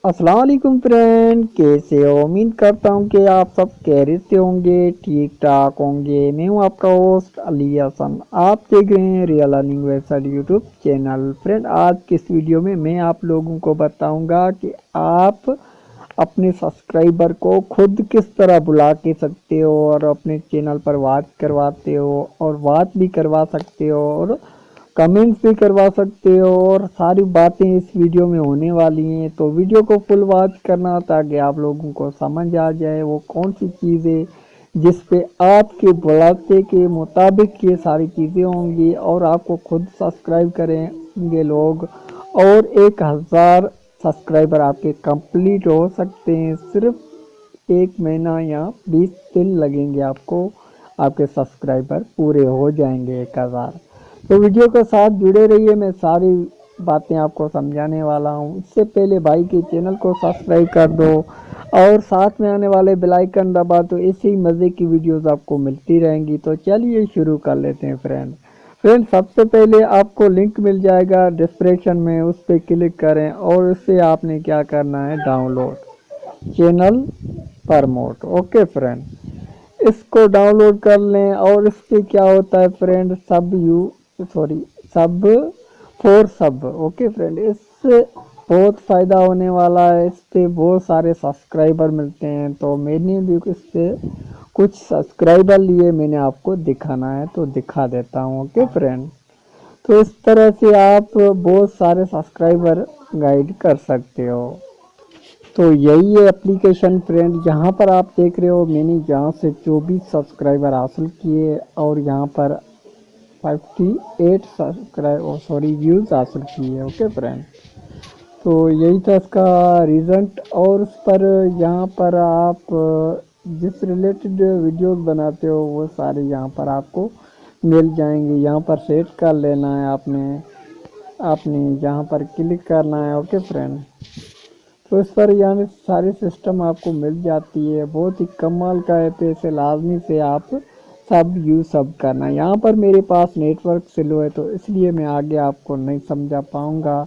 अस्सलाम वालेकुम फ्रेंड, कैसे हो? उम्मीद करता हूँ कि आप सब खैरियत से होंगे, ठीक ठाक होंगे। मैं हूँ आपका होस्ट अली हसन। आप देख रहे हैं real earning website YouTube channel. Friend, आज की इस वीडियो में मैं आप लोगों को बताऊंगा कि आप अपने सब्सक्राइबर को खुद किस तरह बुला के सकते हो और अपने चैनल पर बात करवाते हो और बात भी करवा सकते हो और कमेंट्स भी करवा सकते हो। और सारी बातें इस वीडियो में होने वाली हैं, तो वीडियो को फुल वॉच करना ताकि आप लोगों को समझ आ जाए वो कौन सी चीज़ें जिस पे आपके बुलाते के मुताबिक ये सारी चीज़ें होंगी और आपको खुद सब्सक्राइब करेंगे लोग और 1000 सब्सक्राइबर आपके कंप्लीट हो सकते हैं। सिर्फ 1 महीना या 20 दिन लगेंगे आपको, आपके सब्सक्राइबर पूरे हो जाएंगे 1000। तो वीडियो के साथ जुड़े रहिए, मैं सारी बातें आपको समझाने वाला हूँ। इससे पहले भाई के चैनल को सब्सक्राइब कर दो और साथ में आने वाले बेल आइकन दबा दो, ऐसे ही मज़े की वीडियोस आपको मिलती रहेंगी। तो चलिए शुरू कर लेते हैं फ्रेंड, सबसे पहले आपको लिंक मिल जाएगा डिस्क्रिप्शन में, उस पर क्लिक करें और उससे आपने क्या करना है, download channel promote. Okay friend, इसको डाउनलोड कर लें और इससे क्या होता है फ्रेंड, सब फॉर सब। ओके फ्रेंड, इससे बहुत फ़ायदा होने वाला है, इससे बहुत सारे सब्सक्राइबर मिलते हैं। तो मैंने भी इससे कुछ सब्सक्राइबर लिए, मैंने आपको दिखाना है तो दिखा देता हूँ। ओके फ्रेंड, तो इस तरह से आप बहुत सारे सब्सक्राइबर गाइड कर सकते हो। तो यही है एप्लीकेशन फ्रेंड, यहाँ पर आप देख रहे हो मैंने यहाँ से 24 सब्सक्राइबर हासिल किए और यहाँ पर 58 व्यूज़ हासिल किए। ओके फ्रेंड, तो यही था इसका रिजल्ट। और उस पर यहाँ पर आप जिस रिलेटेड वीडियोस बनाते हो वो सारे यहाँ पर आपको मिल जाएंगे। यहाँ पर सेट कर लेना है आपने यहाँ पर क्लिक करना है। ओके फ्रेंड, तो इस पर यानी सारे सिस्टम आपको मिल जाती है। बहुत ही कमाल का है, तो इसे लाजमी से आप सब करना। यहाँ पर मेरे पास नेटवर्क स्लो है तो इसलिए मैं आगे आपको नहीं समझा पाऊँगा।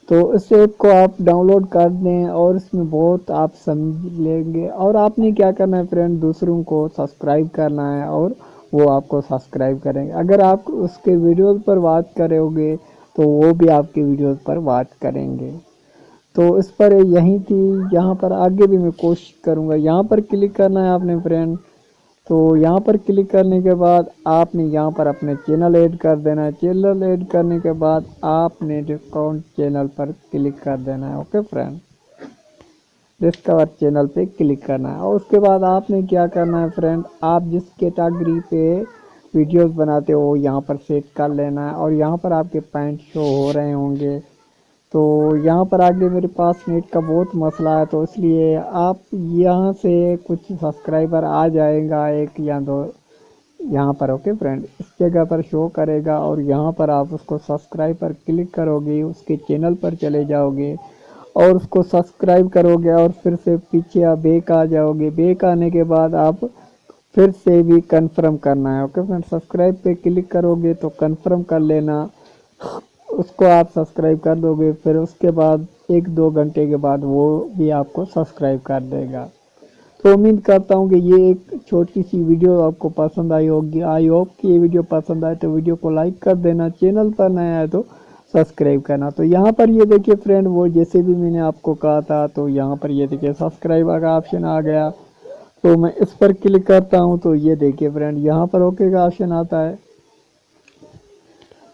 तो इस ऐप को आप डाउनलोड कर दें और इसमें बहुत आप समझ लेंगे। और आपने क्या करना है फ्रेंड, दूसरों को सब्सक्राइब करना है और वो आपको सब्सक्राइब करेंगे। अगर आप उसके वीडियोज़ पर बात करोगे तो वो भी आपके वीडियोज़ पर बात करेंगे। तो इस पर यही थी, यहाँ पर आगे भी मैं कोशिश करूँगा। यहाँ पर क्लिक करना है आपने फ्रेंड। तो यहाँ पर क्लिक करने के बाद आपने यहाँ पर अपने चैनल ऐड कर देना है। चैनल ऐड करने के बाद आपने डिस्काउंट चैनल पर क्लिक कर देना है। ओके फ्रेंड, डिस्कवर चैनल पे क्लिक करना है और उसके बाद आपने क्या करना है फ्रेंड, आप जिस कैटेगरी पे वीडियोस बनाते हो यहाँ पर सेट कर लेना है और यहाँ पर आपके पॉइंट शो हो रहे होंगे। तो यहाँ पर आगे मेरे पास नेट का बहुत मसला है, तो इसलिए आप यहाँ से कुछ सब्सक्राइबर आ जाएगा, 1 या 2 यहाँ पर। ओके फ्रेंड, इस जगह पर शो करेगा और यहाँ पर आप उसको सब्सक्राइब पर क्लिक करोगे, उसके चैनल पर चले जाओगे और उसको सब्सक्राइब करोगे और फिर से पीछे आप बैक आ जाओगे। बैक आने के बाद आप फिर से भी कंफर्म करना है। ओके फ्रेंड, सब्सक्राइब पे क्लिक करोगे तो कंफर्म कर लेना, उसको आप सब्सक्राइब कर दोगे। फिर उसके बाद 1-2 घंटे के बाद वो भी आपको सब्सक्राइब कर देगा। तो उम्मीद करता हूँ कि ये एक छोटी सी वीडियो आपको पसंद आई होगी। आई होप कि ये वीडियो पसंद आए तो वीडियो को लाइक कर देना, चैनल पर नया है तो सब्सक्राइब करना। तो यहाँ पर ये देखिए फ्रेंड, वो जैसे भी मैंने आपको कहा था, तो यहाँ पर ये देखिए सब्सक्राइब का ऑप्शन आ गया। तो मैं इस पर क्लिक करता हूँ तो ये देखिए फ्रेंड, यहाँ पर ओके का ऑप्शन आता है।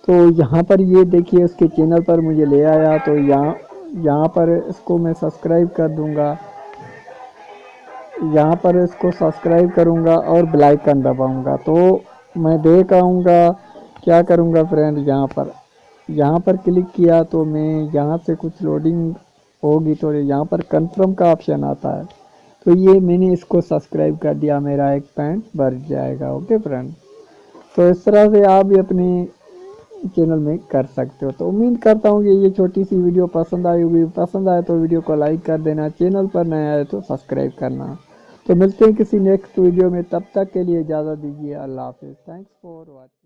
तो यहाँ पर ये देखिए उसके चैनल पर मुझे ले आया। तो यहाँ पर इसको मैं सब्सक्राइब कर दूँगा, यहाँ पर इसको सब्सक्राइब करूँगा और बेल आइकन दबाऊँगा। तो मैं देख आऊँगा, क्या करूँगा फ्रेंड, यहाँ पर क्लिक किया तो मैं यहाँ से कुछ लोडिंग होगी तो यहाँ पर कंफर्म का ऑप्शन आता है। तो ये मैंने इसको सब्सक्राइब कर दिया, मेरा 1 पॉइंट बढ़ जाएगा। ओके फ्रेंड, तो इस तरह से आप भी अपने चैनल में कर सकते हो। तो उम्मीद करता हूँ कि ये छोटी सी वीडियो पसंद आई होगी। पसंद आए तो वीडियो को लाइक कर देना, चैनल पर नया है तो सब्सक्राइब करना। तो मिलते हैं किसी नेक्स्ट वीडियो में, तब तक के लिए इजाज़त दीजिए। अल्लाह हाफिज़। Thanks for watching.